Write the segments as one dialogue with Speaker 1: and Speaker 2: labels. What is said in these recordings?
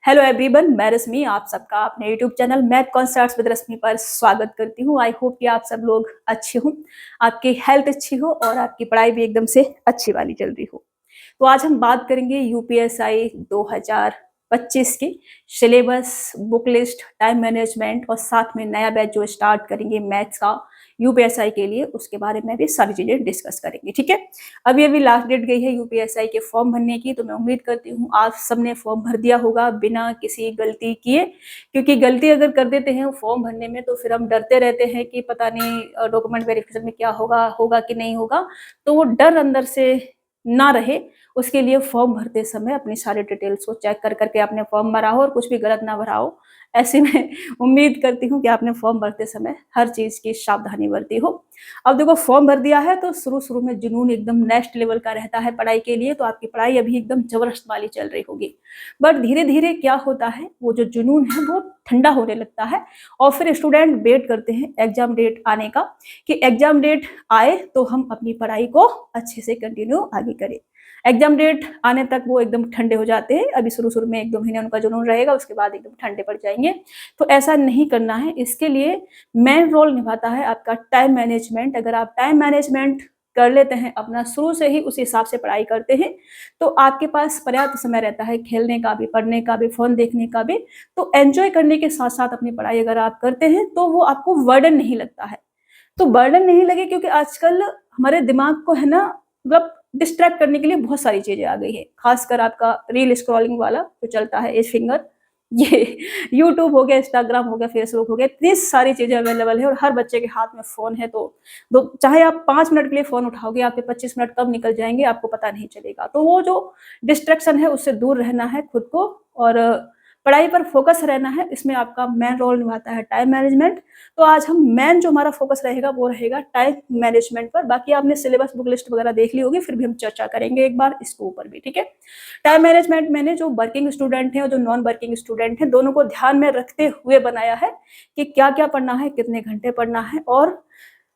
Speaker 1: Hello everyone, मैं रश्मि आप सबका अपने YouTube channel math concepts with Rashmi पर स्वागत करती हूँ। आई होप कि आप सब लोग अच्छे हो, आपकी हेल्थ अच्छी हो और आपकी पढ़ाई भी एकदम से अच्छी वाली चल रही हो। तो आज हम बात करेंगे यूपीएसआई 2025 की syllabus, book list, time management और साथ में नया बैच जो स्टार्ट करेंगे मैथ्स का यूपीएसआई के लिए, उसके बारे में भी सारी चीजें डिस्कस करेंगे। ठीक है, अभी लास्ट डेट गई है यूपीएसआई के फॉर्म भरने की, तो मैं उम्मीद करती हूँ आप सबने फॉर्म भर दिया होगा बिना किसी गलती किए, क्योंकि गलती अगर कर देते हैं फॉर्म भरने में तो फिर हम डरते रहते हैं कि पता नहीं डॉक्यूमेंट वेरिफिकेशन में क्या होगा होगा कि नहीं होगा। तो वो डर अंदर से ना रहे, उसके लिए फॉर्म भरते समय अपनी सारी डिटेल्स को चेक कर करके आपने फॉर्म भरा हो और कुछ भी गलत ना भरा हो। ऐसे में उम्मीद करती हूँ कि आपने फॉर्म भरते समय हर चीज की सावधानी बरती हो। अब देखो, फॉर्म भर दिया है तो शुरू में जुनून एकदम नेक्स्ट लेवल का रहता है पढ़ाई के लिए, तो आपकी पढ़ाई अभी एकदम जबरदस्त वाली चल रही होगी। बट धीरे धीरे क्या होता है, वो जो जुनून है वो ठंडा होने लगता है और फिर स्टूडेंट वेट करते हैं एग्जाम डेट आने का, कि एग्जाम डेट आए तो हम अपनी पढ़ाई को अच्छे से कंटिन्यू आगे करें। एग्जाम डेट आने तक वो एकदम ठंडे हो जाते हैं। अभी शुरू में 1-2 महीने उनका जुनून रहेगा, उसके बाद एकदम ठंडे पड़ जाएंगे। तो ऐसा नहीं करना है। इसके लिए मेन रोल निभाता है आपका टाइम मैनेजमेंट। अगर आप टाइम मैनेजमेंट कर लेते हैं अपना, शुरू से ही उस हिसाब से पढ़ाई करते हैं, तो आपके पास पर्याप्त समय रहता है खेलने का भी, पढ़ने का भी, फोन देखने का भी। तो एंजॉय करने के साथ साथ अपनी पढ़ाई अगर आप करते हैं तो वो आपको बर्डन नहीं लगता है। तो बर्डन नहीं लगे, क्योंकि आजकल हमारे दिमाग को है ना, मतलब डिस्ट्रैक्ट करने के लिए बहुत सारी चीजें आ गई है। खासकर आपका रील स्क्रॉलिंग वाला जो चलता है, एज फिंगर, ये यूट्यूब हो गया, इंस्टाग्राम हो गया, फेसबुक हो गया, इतनी सारी चीजें अवेलेबल है और हर बच्चे के हाथ में फोन है। तो चाहे आप 5 मिनट के लिए फोन उठाओगे, आपके 25 मिनट कब निकल जाएंगे आपको पता नहीं चलेगा। तो वो जो डिस्ट्रैक्शन है उससे दूर रहना है खुद को, और पढ़ाई पर फोकस रहना है। इसमें आपका मेन रोल निभाता है टाइम मैनेजमेंट। तो आज हम मेन जो हमारा फोकस रहेगा वो रहेगा टाइम मैनेजमेंट पर। बाकी आपने सिलेबस, बुक लिस्ट वगैरह देख ली होगी, फिर भी हम चर्चा करेंगे एक बार इसके ऊपर भी। ठीक है, टाइम मैनेजमेंट मैंने जो वर्किंग स्टूडेंट हैं और जो नॉन वर्किंग स्टूडेंट हैं, दोनों को ध्यान में रखते हुए बनाया है कि क्या क्या पढ़ना है, कितने घंटे पढ़ना है, और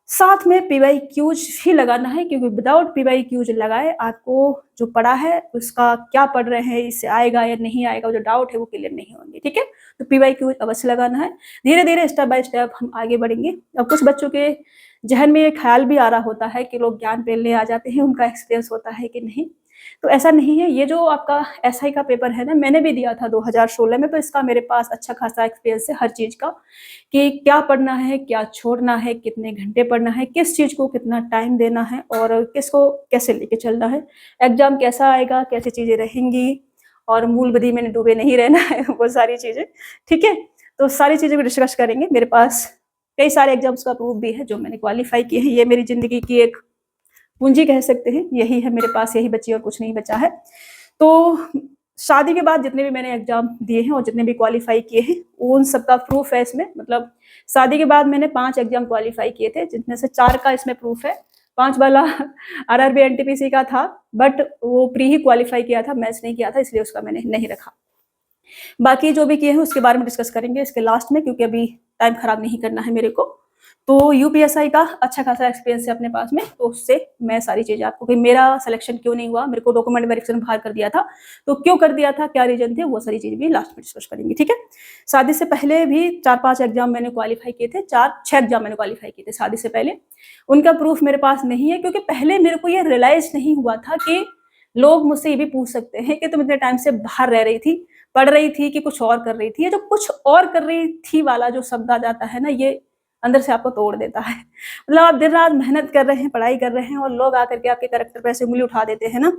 Speaker 1: साथ में पीवाई क्यूज भी लगाना है, क्योंकि विदाउट पीवाई क्यूज लगाए आपको जो पढ़ा है उसका क्या पढ़ रहे हैं, इससे आएगा या नहीं आएगा, जो डाउट है वो क्लियर नहीं होंगे। ठीक है, तो पीवाई क्यूज अवश्य लगाना है। धीरे धीरे स्टेप बाय स्टेप हम आगे बढ़ेंगे। अब कुछ बच्चों के जहन में ये ख्याल भी आ रहा होता है कि लोग ज्ञान पेलने आ जाते हैं, उनका एक्सपीरियंस होता है कि नहीं। तो ऐसा नहीं है। ये जो आपका एसआई का पेपर है ना, मैंने भी दिया था 2016 में, तो इसका मेरे पास अच्छा खासा एक्सपीरियंस है हर चीज का, कि क्या पढ़ना है, क्या छोड़ना है, कितने घंटे पढ़ना है, किस चीज को कितना टाइम देना है और किसको कैसे लेके चलना है, एग्जाम कैसा आएगा, कैसी चीजें रहेंगी, और मूल विधि में डूबे नहीं रहना है, वो सारी चीजें। ठीक है, तो सारी चीजें को डिस्कस करेंगे। मेरे पास कई सारे एग्जाम्स का प्रूफ भी है जो मैंने क्वालिफाई किए हैं। ये मेरी जिंदगी की एक पूंजी कह सकते हैं, यही है मेरे पास, यही बची और कुछ नहीं बचा है। तो शादी के बाद जितने भी मैंने एग्जाम दिए हैं और जितने भी क्वालिफाई किए हैं, उन सबका प्रूफ है इसमें। मतलब शादी के बाद मैंने 5 एग्जाम क्वालिफाई किए थे, जिनमें से 4 का इसमें प्रूफ है। 5 वाला आरआरबी एनटीपीसी का था, बट वो प्री ही क्वालिफाई किया था, मैथ्स नहीं किया था, इसलिए उसका मैंने नहीं रखा। बाकी जो भी किए हैं उसके बारे में डिस्कस करेंगे इसके लास्ट में, क्योंकि अभी टाइम खराब नहीं करना है मेरे को। तो यूपीएसआई का अच्छा खासा एक्सपीरियंस है अपने पास में, तो उससे मैं सारी चीजें आपको, कि मेरा सिलेक्शन क्यों नहीं हुआ, मेरे को डॉक्यूमेंट वेरिफिकेशन बाहर कर दिया था, तो क्यों कर दिया था, क्या रीजन थे, वो सारी चीजें भी लास्ट में डिस्कस करेंगे। ठीक है, शादी से पहले भी 4-5 एग्जाम मैंने क्वालिफाई किए थे, 4-6 एग्जाम मैंने क्वालिफाई किए थे शादी से पहले। उनका प्रूफ मेरे पास नहीं है, क्योंकि पहले मेरे को ये रियलाइज नहीं हुआ था कि लोग मुझसे ये भी पूछ सकते हैं कि तुम इतने टाइम से बाहर रह रही थी, पढ़ रही थी, कि कुछ और कर रही थी। ये जो कुछ और कर रही थी वाला जो शब्द आ जाता है ना, ये अंदर से आपको तोड़ देता है। मतलब आप दिन रात मेहनत कर रहे हैं, पढ़ाई कर रहे हैं, और लोग आकर के आपके कैरेक्टर पे ऐसे उंगली उठा देते हैं ना,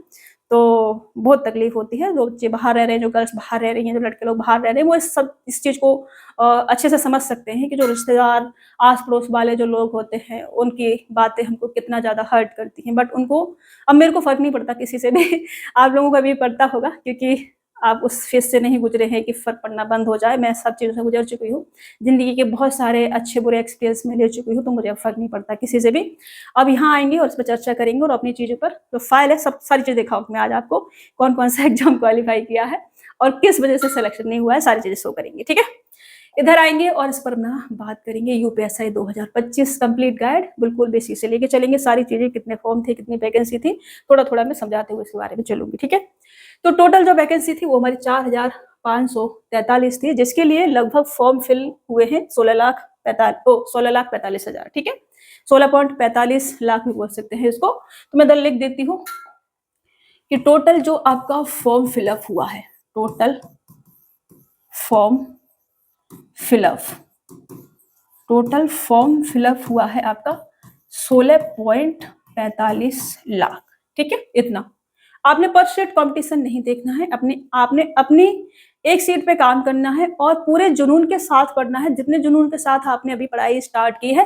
Speaker 1: तो बहुत तकलीफ होती है। जो बच्चे बाहर रह रहे हैं, जो गर्ल्स बाहर रह रही हैं, जो लड़के लोग बाहर रह रहे हैं, वो इस चीज को अच्छे से समझ सकते हैं कि जो रिश्तेदार, आस पड़ोस वाले जो लोग होते हैं, उनकी बातें हमको कितना ज्यादा हर्ट करती हैं। बट उनको, अब मेरे को फर्क नहीं पड़ता किसी से भी आप लोगों का भी पड़ता होगा, क्योंकि आप उस फेज से नहीं गुजरे हैं कि फर्क पड़ना बंद हो जाए। मैं सब चीज़ों से गुजर चुकी हूँ, जिंदगी के बहुत सारे अच्छे बुरे एक्सपीरियंस में ले चुकी हूँ, तो मुझे अब फर्क नहीं पड़ता किसी से भी। अब यहाँ आएंगे और इस पर चर्चा करेंगे, और अपनी चीज़ों पर जो फाइल है, सब सारी चीज़ दिखाऊँ मैं आज आपको, कौन कौन सा एग्जाम क्वालिफाई किया है और किस वजह से सिलेक्शन नहीं हुआ है, सारी चीज़ें शो करेंगे। ठीक है, इधर आएंगे और इस पर ना बात करेंगे यूपीएसआई 2025 कंप्लीट गाइड, बिल्कुल बेसिक से लेके चलेंगे सारी चीजें, कितने फॉर्म थे, कितनी वैकेंसी थी, थोड़ा थोड़ा मैं समझाते हुए इसके बारे में चलूंगी। ठीक है, तो टोटल जो वैकेंसी थी वो हमारी 4000 16,543 थी, जिसके लिए लगभग फॉर्म फिल हुए हैं 16,45,000, ठीक है, 16.45 लाख भी बोल सकते हैं इसको। तो मैं लिख देती हूँ कि टोटल जो आपका फॉर्म फिलअप हुआ है, टोटल फॉर्म फिलअप हुआ है आपका 16.45 लाख, ठीक है। इतना आपने पर सीट कंपटीशन नहीं देखना है, आपने अपनी एक सीट पे काम करना है और पूरे जुनून के साथ पढ़ना है, जितने जुनून के साथ आपने अभी पढ़ाई स्टार्ट की है,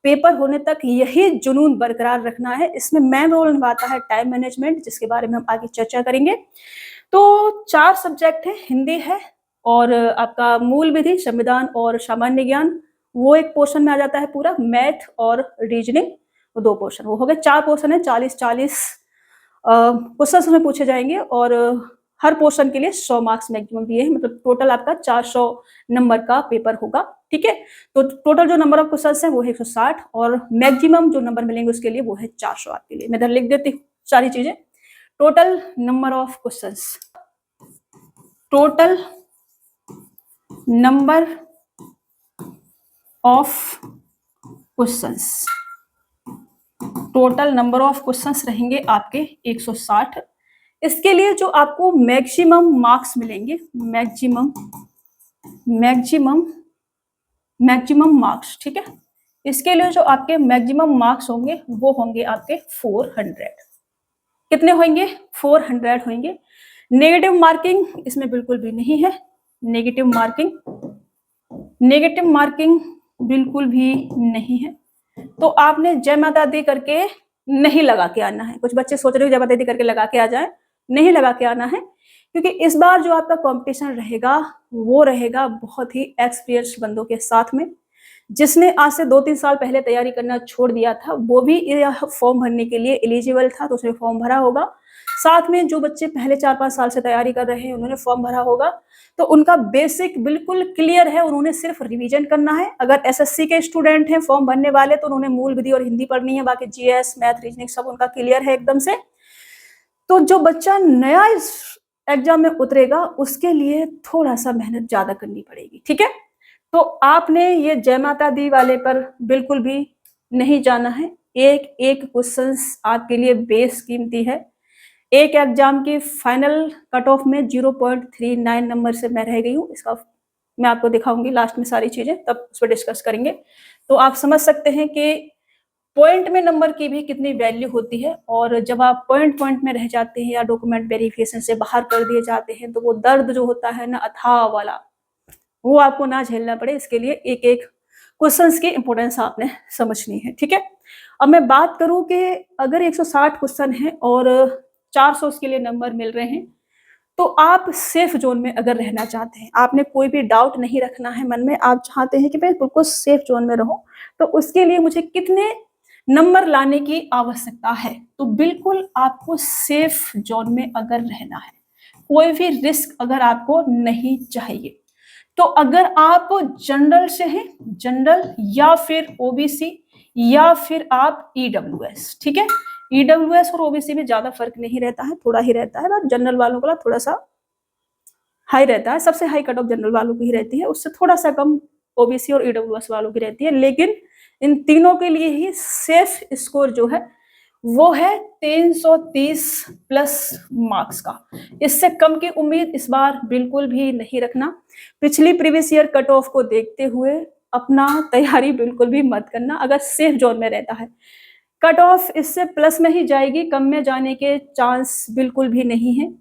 Speaker 1: पेपर होने तक यही जुनून बरकरार रखना है। इसमें मेन रोल निभाता है टाइम मैनेजमेंट, जिसके बारे में हम आगे चर्चा करेंगे। तो 4 सब्जेक्ट है, हिंदी है और आपका मूल विधि, संविधान और सामान्य ज्ञान, वो एक पोर्शन में आ जाता है पूरा, मैथ और रीजनिंग, वो 2 पोर्शन, वो हो गए 4 पोर्शन है। 40-40 क्वेश्चन हमें पूछे जाएंगे और हर पोर्शन के लिए 100 मार्क्स मैक्सिमम दिए हैं, मतलब टोटल आपका 400 नंबर का पेपर होगा, ठीक है। तो टोटल जो नंबर ऑफ क्वेश्चन है वो है 160 और मैक्सिमम जो नंबर मिलेंगे उसके लिए वो है 400 आपके लिए। मैं इधर लिख देती हूँ सारी चीजें। Total number of questions, total number of questions, total number of questions रहेंगे आपके 160। इसके लिए जो आपको मैक्सिमम मार्क्स मिलेंगे, मैक्सिमम मार्क्स, ठीक है, इसके लिए जो आपके मैक्सिमम मार्क्स होंगे वो होंगे आपके 400। कितने होंगे? 400 होंगे। नेगेटिव मार्किंग इसमें बिल्कुल भी नहीं है, नेगेटिव मार्किंग बिल्कुल भी नहीं है। तो आपने जय माता दी करके नहीं लगा के आना है। कुछ बच्चे सोच रहे हो जय माता दी करके लगा के आ जाए, नहीं लगा के आना है, क्योंकि इस बार जो आपका कंपटीशन रहेगा वो रहेगा बहुत ही एक्सपीरियंस्ड बंदों के साथ में। जिसने आज से 2-3 साल पहले तैयारी करना छोड़ दिया था वो भी फॉर्म भरने के लिए एलिजिबल था, तो उसने फॉर्म भरा होगा। साथ में जो बच्चे पहले 4-5 साल से तैयारी कर रहे हैं उन्होंने फॉर्म भरा होगा, तो उनका बेसिक बिल्कुल क्लियर है, उन्होंने सिर्फ रिवीजन करना है। अगर एसएससी के स्टूडेंट हैं फॉर्म भरने वाले तो उन्होंने मूल विधि और हिंदी पढ़नी है, बाकी जीएस, मैथ, रीजनिंग सब उनका क्लियर है एकदम से। तो जो बच्चा नया इस एग्जाम में उतरेगा उसके लिए थोड़ा सा मेहनत ज्यादा करनी पड़ेगी, ठीक है। तो आपने ये जय माता दी वाले पर बिल्कुल भी नहीं जाना है। एक एक क्वेश्चन आपके लिए बेस कीमती है। एक एग्जाम की फाइनल कट ऑफ में 0.39 नंबर से मैं रह गई हूँ, इसका मैं आपको दिखाऊंगी लास्ट में सारी चीजें, तब उस पर डिस्कस करेंगे। तो आप समझ सकते हैं कि पॉइंट में नंबर की भी कितनी वैल्यू होती है, और जब आप पॉइंट में रह जाते हैं या डॉक्यूमेंट वेरिफिकेशन से बाहर कर दिए जाते हैं तो वो दर्द जो होता है ना अथाह वाला, वो आपको ना झेलना पड़े। इसके लिए एक एक क्वेश्चंस की इंपोर्टेंस आपने समझनी है, ठीक है। अब मैं बात करूं कि अगर 160 क्वेश्चन है और 400 उसके लिए नंबर मिल रहे हैं, तो आप सेफ जोन में अगर रहना चाहते हैं, आपने कोई भी डाउट नहीं रखना है मन में, आप चाहते हैं कि मैं बिल्कुल सेफ जोन में रहूं, तो उसके लिए मुझे कितने नंबर लाने की आवश्यकता है, तो बिल्कुल आपको सेफ जोन में अगर रहना है, कोई भी रिस्क अगर आपको नहीं चाहिए, तो अगर आप जनरल से हैं, जनरल या फिर ओबीसी या फिर आप ईडब्ल्यूएस, ठीक है। ईडब्ल्यूएस और ओबीसी में ज्यादा फर्क नहीं रहता है, थोड़ा ही रहता है, बट जनरल वालों का थोड़ा सा हाई रहता है। सबसे हाई कट ऑफ जनरल वालों की ही रहती है, उससे थोड़ा सा कम ओबीसी और ईडब्ल्यूएस वालों की रहती है। लेकिन इन तीनों के लिए ही सेफ स्कोर जो है वो है 330 प्लस मार्क्स का। इससे कम की उम्मीद इस बार बिल्कुल भी नहीं रखना। पिछली प्रीवियस ईयर कट ऑफ को देखते हुए अपना तैयारी बिल्कुल भी मत करना अगर सेफ जोन में रहता है। कट ऑफ इससे प्लस में ही जाएगी, कम में जाने के चांस बिल्कुल भी नहीं है।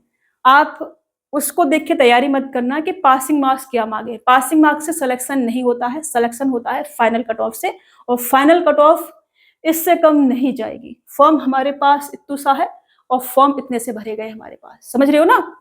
Speaker 1: आप उसको देख के तैयारी मत करना कि पासिंग मार्क्स क्या मांगे। पासिंग मार्क्स से सिलेक्शन नहीं होता है, सिलेक्शन होता है फाइनल कट ऑफ से, और फाइनल कट ऑफ इससे कम नहीं जाएगी। फॉर्म हमारे पास इतना सा है और फॉर्म इतने से भरे गए हमारे पास, समझ रहे हो ना।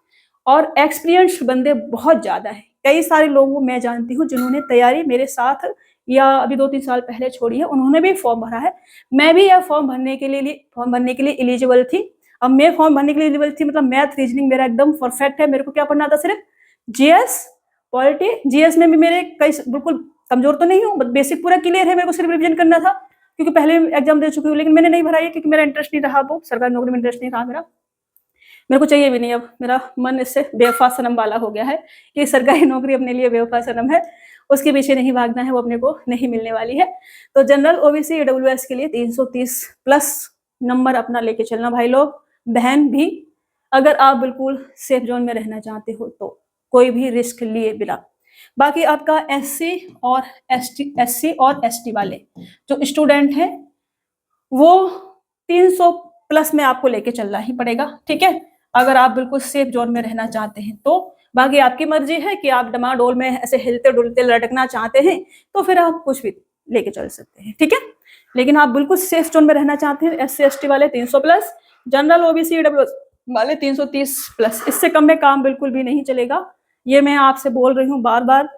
Speaker 1: और एक्सपीरियंस बंदे बहुत ज्यादा है। कई सारे लोगों मैं जानती हूँ जिन्होंने तैयारी मेरे साथ या अभी 2-3 साल पहले छोड़ी है, उन्होंने भी फॉर्म भरा है। मैं भी यह फॉर्म भरने के लिए एलिजिबल थी। अब मैं फॉर्म भरने के लिए एलिजिबल थी, मतलब मैथ रीजनिंग मेरा एकदम परफेक्ट है। मेरे को क्या पढ़ना था? सिर्फ जीएस, पॉलिटी। जीएस में भी मेरे कई बिल्कुल कमजोर तो नहीं हूँ, बेसिक पूरा क्लियर है, मेरे को सिर्फ रिविजन करना था क्योंकि पहले एग्जाम दे चुकी हूँ। लेकिन मैंने नहीं भरा है क्योंकि मेरा इंटरेस्ट नहीं रहा, वो सरकारी नौकरी में इंटरेस्ट नहीं रहा मेरा। मेरे को चाहिए भी नहीं, अब मेरा मन इससे बेवफा सनम वाला हो गया है कि सरकारी नौकरी अपने लिए बेवफा सनम है, उसके पीछे नहीं भागना है, वो अपने को नहीं मिलने वाली है। तो जनरल ओबीसी ईडब्ल्यूएस के लिए 330 प्लस नंबर अपना लेके चलना भाई लोग, बहन भी, अगर आप बिल्कुल सेफ जोन में रहना चाहते हो तो, कोई भी रिस्क लिए बिना। बाकी आपका एससी और एसटी वाले जो स्टूडेंट हैं वो 300 प्लस में आपको लेके चलना ही पड़ेगा, ठीक है, अगर आप बिल्कुल सेफ जोन में रहना चाहते हैं तो। बाकी आपकी मर्जी है कि आप डमाडोल में ऐसे हिलते डुलते लटकना चाहते हैं तो फिर आप कुछ भी लेके चल सकते हैं, ठीक है। लेकिन आप बिल्कुल सेफ जोन में रहना चाहते हैं, एससी एसटी वाले 300 प्लस, जनरल ओबीसी ईडब्ल्यूएस वाले 330 प्लस, इससे कम में काम बिल्कुल भी नहीं चलेगा। ये मैं आपसे बोल रही हूँ बार बार,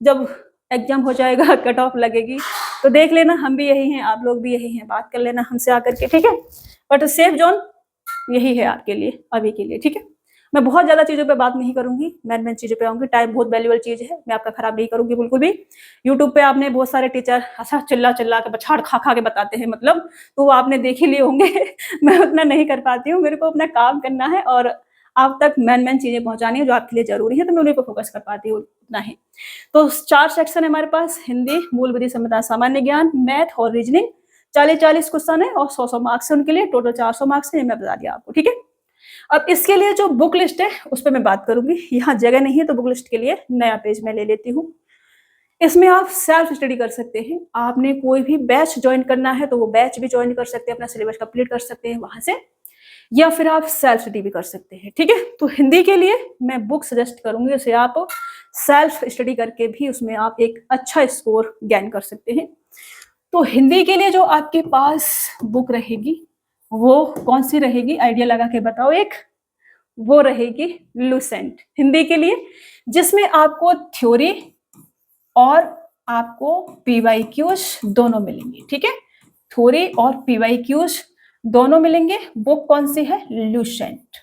Speaker 1: जब एग्जाम हो जाएगा, कट ऑफ लगेगी तो देख लेना, हम भी यही हैं, आप लोग भी यही हैं, बात कर लेना हमसे आकर के, ठीक है। बट सेफ जोन यही है आपके लिए अभी के लिए, ठीक है। मैं बहुत ज्यादा चीजों पे बात नहीं करूंगी, मेन चीजों पे आऊंगी, टाइम बहुत वैल्यूबल चीज है, मैं आपका खराब नहीं करूंगी बिल्कुल भी। यूट्यूब पे आपने बहुत सारे टीचर ऐसा चिल्ला चिल्ला के बछाड़ खा खा के बताते हैं, मतलब तो वो आपने देख ही लिए होंगे। मैं उतना नहीं कर पाती हूँ, मेरे को अपना काम करना है और आप तक मेन चीजें पहुंचानी है जो आपके लिए जरूरी है, तो मैं उन्हीं पर फोकस कर पाती हूँ उतना ही। तो 4 सेक्शन है हमारे पास, हिंदी, मूल विधि संविधान सामान्य ज्ञान, मैथ और रीजनिंग। 40-40 क्वेश्चन है और 100-100 मार्क्स है उनके लिए, टोटल 400 मार्क्स है, मैं बता दिया आपको, ठीक है। अब इसके लिए जो बुक लिस्ट है उस पर मैं बात करूंगी, यहाँ जगह नहीं है तो बुक लिस्ट के लिए नया पेज में ले लेती हूँ। इसमें आप सेल्फ स्टडी कर सकते हैं, आपने कोई भी बैच ज्वाइन करना है तो वो बैच भी ज्वाइन कर सकते हैं, अपना सिलेबस कंप्लीट कर सकते हैं वहां से, या फिर आप सेल्फ स्टडी भी कर सकते हैं, ठीक है। तो हिंदी के लिए मैं बुक सजेस्ट करूंगी, उसे आप सेल्फ स्टडी करके भी उसमें आप एक अच्छा स्कोर गेन कर सकते हैं। तो हिंदी के लिए जो आपके पास बुक रहेगी वो कौन सी रहेगी, आइडिया लगा के बताओ एक। वो रहेगी लुसेंट हिंदी के लिए, जिसमें आपको थ्योरी और आपको पीवाईक्यूज दोनों मिलेंगे, ठीक है। थ्योरी और पीवाईक्यूज दोनों मिलेंगे। बुक कौन सी है, लुसेंट,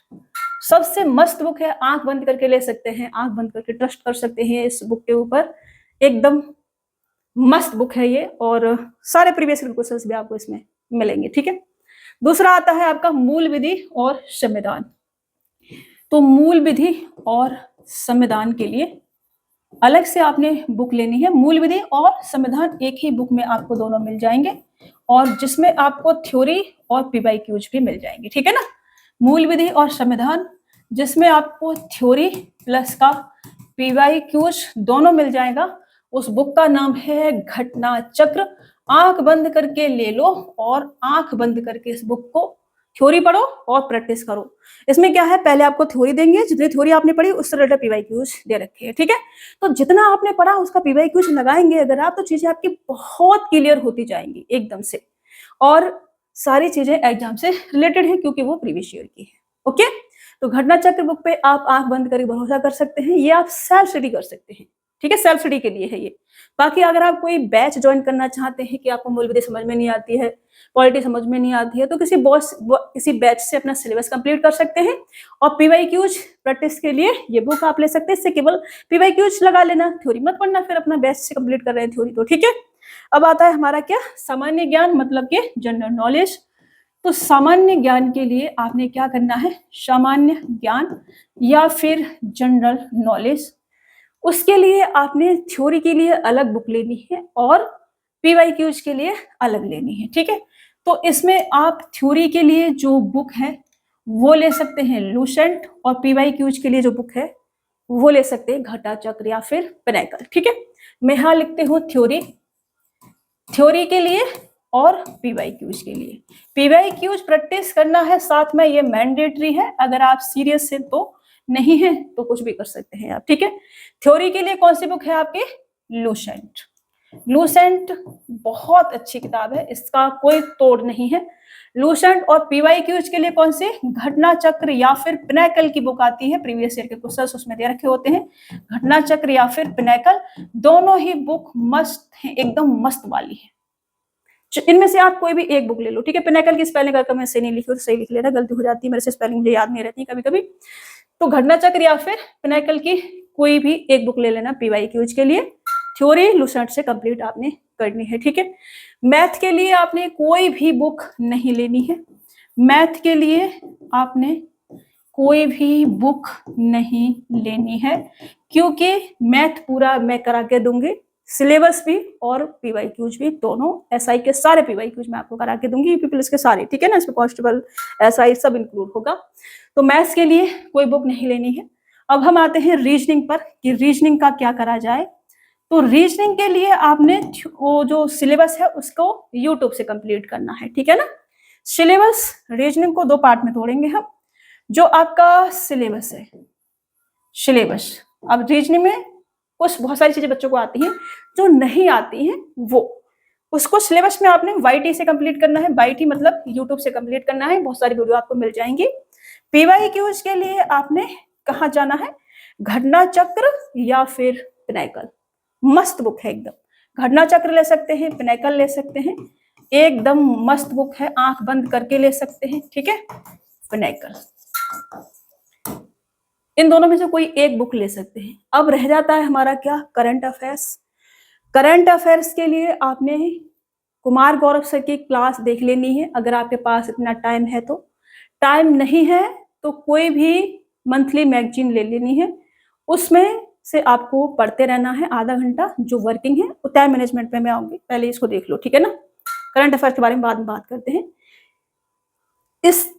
Speaker 1: सबसे मस्त बुक है, आंख बंद करके ले सकते हैं, आंख बंद करके ट्रस्ट कर सकते हैं इस बुक के ऊपर, एकदम मस्त बुक है ये, और सारे प्रीवियस क्वेश्चंस भी आपको इसमें मिलेंगे, ठीक है। दूसरा आता है आपका मूल विधि और संविधान। तो मूल विधि और संविधान के लिए अलग से आपने बुक लेनी है, मूल विधि और संविधान एक ही बुक में आपको दोनों मिल जाएंगे, और जिसमें आपको थ्योरी और पीवाईक्यूज भी मिल जाएंगे, ठीक है ना। मूल विधि और संविधान जिसमें आपको थ्योरी प्लस का पीवाईक्यूज दोनों मिल जाएगा, उस बुक का नाम है घटना चक्र। आंख बंद करके ले लो और आंख बंद करके इस बुक को थ्योरी पढ़ो और प्रैक्टिस करो। इसमें क्या है, पहले आपको थ्योरी देंगे, जितनी थ्योरी आपने पढ़ी उससे रिलेटेड पीवाईक्यूज दे रखे हैं, ठीक है। तो जितना आपने पढ़ा उसका पीवाईक्यूज लगाएंगे अगर आप, तो चीजें आपकी बहुत क्लियर होती जाएंगी एकदम से, और सारी चीजें एग्जाम से रिलेटेड है क्योंकि वो प्रीवियस ईयर की है, ओके। तो घटना चक्र बुक पे आप आंख बंद करके भरोसा कर सकते हैं, ये आप सेल्फ स्टडी कर सकते हैं, ठीक है, सेल्फ स्टडी के लिए है ये। बाकी अगर आप कोई बैच ज्वाइन करना चाहते हैं कि आपको मूल विधि समझ में नहीं आती है, पॉलिटी समझ में नहीं आती है, तो किसी बैच से अपना सिलेबस कंप्लीट कर सकते हैं, और पीवाईक्यूज प्रैक्टिस के लिए ये बुक आप ले सकते हैं। इससे केवल पीवाईक्यूज लगा लेना, थ्योरी मत पढ़ना, फिर अपना बैच से कंप्लीट कर रहे हैं थ्योरी तो, ठीक है। अब आता है हमारा क्या, सामान्य ज्ञान, मतलब के जनरल नॉलेज। तो सामान्य ज्ञान के लिए आपने क्या करना है, सामान्य ज्ञान या फिर जनरल नॉलेज, उसके लिए आपने थ्योरी के लिए अलग बुक लेनी है और पीवाईक्यूज के लिए अलग लेनी है, ठीक है। तो इसमें आप थ्योरी के लिए जो बुक है वो ले सकते हैं लुसेंट, और पीवाईक्यूज के लिए जो बुक है वो ले सकते हैं घटा चक्र या फिर पिनाकल, ठीक है। मैं यहां लिखते हूं थ्योरी के लिए और पीवाईक्यूज के लिए। पीवाईक्यूज प्रैक्टिस करना है साथ में, ये मैंडेटरी है, अगर आप सीरियस हैं तो, नहीं है तो कुछ भी कर सकते हैं आप, ठीक है। थ्योरी के लिए कौन सी बुक है आपकी, लुसेंट बहुत अच्छी किताब है, इसका कोई तोड़ नहीं है, लुसेंट। और पीवाईक्यूज के लिए कौन सी, घटना चक्र या फिर पिनाकल की बुक आती है, प्रीवियस ईयर के क्वेश्चंस उसमें दे रखे होते हैं, घटना चक्र या फिर पिनाकल, दोनों ही बुक मस्त है, एकदम मस्त वाली है। इनमें से आप कोई भी एक बुक ले लो, ठीक है। पिनाकल की स्पेलिंग अगर मैं सही नहीं लिखी तो सही लिख लेना, गलती हो जाती है मेरे से, स्पेलिंग मुझे याद नहीं रहती कभी कभी। तो घटना चक्र या फिर पिनाकल की कोई भी एक बुक ले लेना पीवाईक्यूज के लिए, थ्योरी लुसेंट से कंप्लीट आपने करनी है, ठीक है। मैथ के लिए आपने कोई भी बुक नहीं लेनी है, मैथ के लिए आपने कोई भी बुक नहीं लेनी है, क्योंकि मैथ पूरा मैं करा के दूंगी, सिलेबस भी और पीवाईक्यूज भी, दोनों एसआई के सारे पीवाईक्यूज मैं आपको करा के दूंगी, यूपी पुलिस के सारे, ठीक है ना, इसमें कांस्टेबल एसआई सब इंक्लूड होगा। तो मैथ्स के लिए कोई बुक नहीं लेनी है। अब हम आते हैं रीजनिंग पर कि रीजनिंग का क्या करा जाए। तो रीजनिंग के लिए आपने वो जो सिलेबस है उसको यूट्यूब से कंप्लीट करना है, ठीक है ना। सिलेबस रीजनिंग को 2 पार्ट में तोड़ेंगे हम। जो आपका सिलेबस है, सिलेबस, अब रीजनिंग में कुछ बहुत सारी चीजें बच्चों को आती हैं, जो नहीं आती हैं वो उसको सिलेबस में आपने वाईटी से कंप्लीट करना है। वाईटी मतलब यूट्यूब से कंप्लीट करना है, बहुत सारी वीडियो आपको मिल जाएंगी। पीवाईक्यूज के लिए आपने कहाँ जाना है, घटना चक्र या फिर पिनाकल, मस्त बुक है एकदम। घटना चक्र ले सकते हैं, पिनाकल ले सकते हैं, एकदम मस्त बुक है, आंख बंद करके ले सकते हैं, ठीक है। पिनाकल, इन दोनों में से कोई एक बुक ले सकते हैं। अब रह जाता है हमारा क्या, करंट अफेयर्स। करंट अफेयर्स के लिए आपने कुमार गौरव सर की क्लास देख लेनी है, अगर आपके पास इतना टाइम है तो। टाइम नहीं है तो कोई भी मंथली मैगजीन ले लेनी है, उसमें से आपको पढ़ते रहना है आधा घंटा। जो वर्किंग है वो टाइम मैनेजमेंट में मैं आऊंगी, पहले इसको देख लो, ठीक है ना। करंट अफेयर्स के बारे में बाद में बात करते हैं।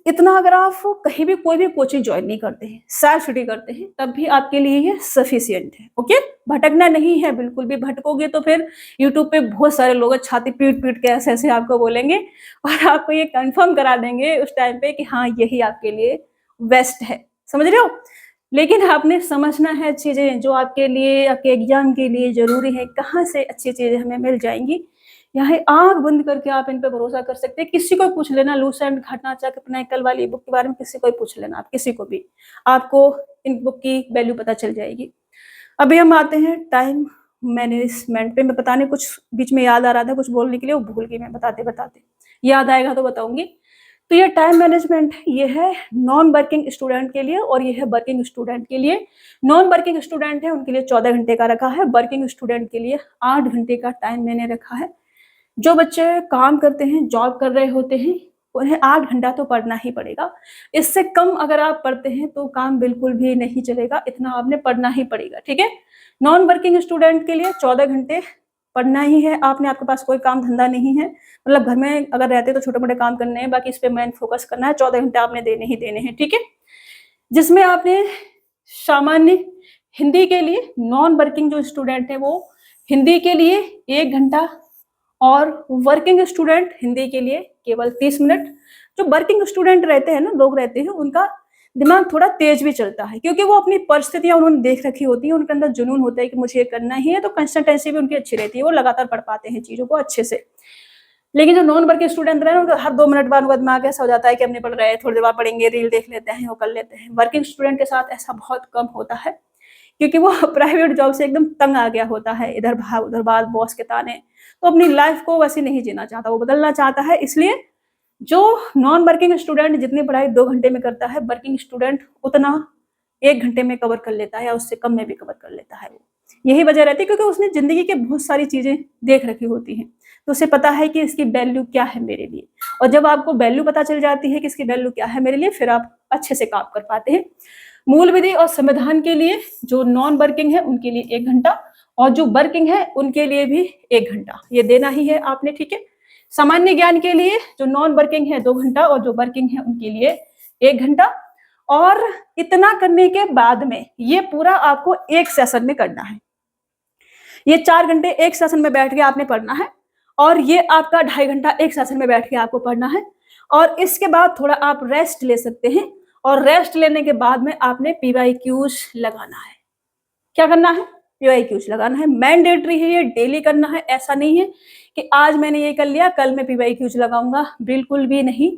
Speaker 1: इतना अगर आप कहीं भी कोई भी कोचिंग ज्वाइन नहीं करते हैं, सेल्फ स्टडी करते हैं, तब भी आपके लिए ये सफिशियंट है, ओके। भटकना नहीं है, बिल्कुल भी भटकोगे तो फिर यूट्यूब पे बहुत सारे लोग छाती पीट पीट के ऐसे ऐसे आपको बोलेंगे और आपको ये कंफर्म करा देंगे उस टाइम पे कि हाँ यही आपके लिए बेस्ट है, समझ रहे हो। लेकिन आपने समझना है चीजें जो आपके लिए, आपके एग्जाम के लिए जरूरी है, कहाँ से अच्छी चीजें हमें मिल जाएंगी। यहाँ आंख बंद करके आप इन पे भरोसा कर सकते हैं। किसी को पूछ लेना, लूसेंट, घटना चक्र, पिनाकल वाली बुक के बारे में किसी को पूछ लेना, आप किसी को भी, आपको इन बुक की वैल्यू पता चल जाएगी। अभी हम आते हैं टाइम मैनेजमेंट पे। मैं बताने कुछ बीच में याद आ रहा था कुछ बोलने के लिए, वो भूल गई मैं बताते बताते, याद आएगा तो बताऊंगी। तो ये टाइम मैनेजमेंट ये है नॉन वर्किंग स्टूडेंट के लिए और ये है वर्किंग स्टूडेंट के लिए। नॉन वर्किंग स्टूडेंट है उनके लिए 14 घंटे का रखा है, वर्किंग स्टूडेंट के लिए 8 घंटे का टाइम मैंने रखा है। जो बच्चे काम करते हैं, जॉब कर रहे होते हैं, उन्हें 8 घंटा तो पढ़ना ही पड़ेगा। इससे कम अगर आप पढ़ते हैं तो काम बिल्कुल भी नहीं चलेगा, इतना आपने पढ़ना ही पड़ेगा, ठीक है। नॉन वर्किंग स्टूडेंट के लिए 14 घंटे पढ़ना ही है आपने, आपके पास कोई काम धंधा नहीं है, मतलब घर में अगर रहते तो छोटे मोटे काम करने हैं, बाकी इस पे मेन फोकस करना है, 14 घंटे आपने देने ही देने हैं, ठीक है। जिसमें आपने सामान्य हिंदी के लिए, नॉन वर्किंग जो स्टूडेंट है वो हिंदी के लिए 1 घंटा और वर्किंग स्टूडेंट हिंदी के लिए केवल 30 मिनट। जो वर्किंग स्टूडेंट रहते हैं ना, लोग रहते हैं, उनका दिमाग थोड़ा तेज भी चलता है, क्योंकि वो अपनी परिस्थितियां उन्होंने देख रखी होती है, उनके अंदर जुनून होता है कि मुझे ये करना ही है, तो कंसिस्टेंसी भी उनकी अच्छी रहती है, वो लगातार पढ़ पाते हैं चीजों को अच्छे से। लेकिन जो नॉन वर्किंग स्टूडेंट रहे, उनका हर 2 मिनट बाद उनका दिमाग ऐसा हो जाता है कि हम नहीं पढ़ रहे हैं, थोड़ी देर बाद पढ़ेंगे, रील देख लेते हैं, वो कर लेते हैं। वर्किंग स्टूडेंट के साथ ऐसा बहुत कम होता है, क्योंकि वो प्राइवेट जॉब से एकदम तंग आ गया होता है, इधर भाग उधर भाग, बॉस के ताने, तो अपनी लाइफ को वैसे नहीं जीना चाहता, वो बदलना चाहता है। इसलिए जो नॉन वर्किंग स्टूडेंट जितनी पढ़ाई 2 घंटे में करता है, वर्किंग स्टूडेंट उतना 1 घंटे में कवर कर लेता है, या उससे कम में भी कवर कर लेता है। वो यही वजह रहती है, क्योंकि उसने जिंदगी के बहुत सारी चीजें देख रखी होती हैं, तो उसे पता है कि इसकी वैल्यू क्या है मेरे लिए। और जब आपको वैल्यू पता चल जाती है कि इसकी वैल्यू क्या है मेरे लिए, फिर आप अच्छे से काम कर पाते हैं। मूल विधि और संविधान के लिए जो नॉन वर्किंग है उनके लिए 1 घंटा, और जो वर्किंग है उनके लिए भी 1 घंटा, ये देना ही है आपने, ठीक है। सामान्य ज्ञान के लिए जो नॉन वर्किंग है 2 घंटा, और जो वर्किंग है उनके लिए 1 घंटा। और इतना करने के बाद में ये पूरा आपको एक सेशन में करना है। ये 4 घंटे एक सेशन में बैठ के आपने पढ़ना है, और ये आपका 2.5 घंटा एक सेशन में बैठ के आपको पढ़ना है। और इसके बाद थोड़ा आप रेस्ट ले सकते हैं, और रेस्ट लेने के बाद में आपने पीवाईक्यूज लगाना है। क्या करना है, पीवाईक्यूज लगाना है, मैंडेटरी है, ये डेली करना है। ऐसा नहीं है कि आज मैंने ये कर लिया कल मैं पीवाईक्यूज लगाऊंगा, बिल्कुल भी नहीं।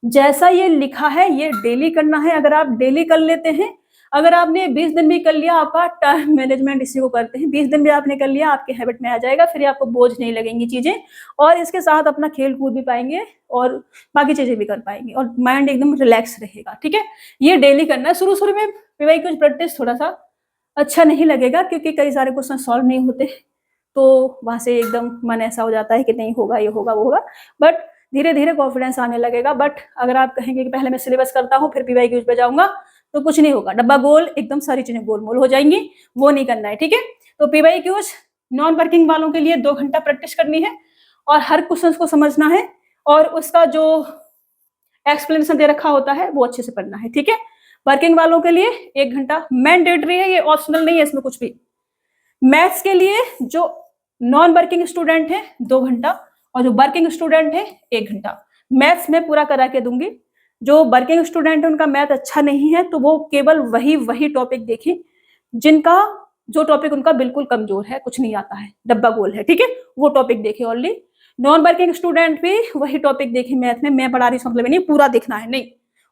Speaker 1: जैसा ये लिखा है ये डेली करना है। अगर आप डेली कर लेते हैं, अगर आपने 20 दिन भी कर लिया, आपका टाइम मैनेजमेंट इसी को करते हैं, 20 दिन भी आपने कर लिया, आपके हैबिट में आ जाएगा, फिर आपको बोझ नहीं लगेंगी चीजें, और इसके साथ अपना खेल कूद भी पाएंगे और बाकी चीजें भी कर पाएंगे, और माइंड एकदम रिलैक्स रहेगा, ठीक है। ये डेली करना है। शुरू शुरू में पीवाईक्यूज प्रैक्टिस थोड़ा सा अच्छा नहीं लगेगा, क्योंकि कई सारे क्वेश्चन सॉल्व नहीं होते, तो वहां से एकदम मन ऐसा हो जाता है कि नहीं होगा, ये होगा वो होगा, बट धीरे धीरे कॉन्फिडेंस आने लगेगा। बट अगर आप कहेंगे कि पहले मैं सिलेबस करता हूँ फिर पीवाईक्यूज पे जाऊंगा, तो कुछ नहीं होगा, डब्बा गोल एकदम सारी चीजें गोलमोल हो जाएंगी, वो नहीं करना है, ठीक है। तो पीवाईक्यूज नॉन वर्किंग वालों के लिए 2 घंटा प्रैक्टिस करनी है और हर क्वेश्चन को समझना है और उसका जो एक्सप्लेनेशन दे रखा होता है वो अच्छे से पढ़ना है, ठीक है। वर्किंग वालों के लिए 1 घंटा मैंडेटरी है, ये ऑप्शनल नहीं है इसमें कुछ भी। मैथ्स के लिए जो नॉन वर्किंग स्टूडेंट है 2 घंटा और जो वर्किंग स्टूडेंट है 1 घंटा। मैथ्स में पूरा करा के दूंगी, जो वर्किंग स्टूडेंट है उनका मैथ अच्छा नहीं है तो वो केवल वही टॉपिक देखें जिनका जो टॉपिक उनका बिल्कुल कमजोर है, कुछ नहीं आता है, डब्बा गोल है, ठीक है, वो टॉपिक देखे ओनली। नॉन वर्किंग स्टूडेंट भी वही टॉपिक देखे मैथ में, मैं पढ़ा रही हूँ मतलब नहीं पूरा देखना है, नहीं,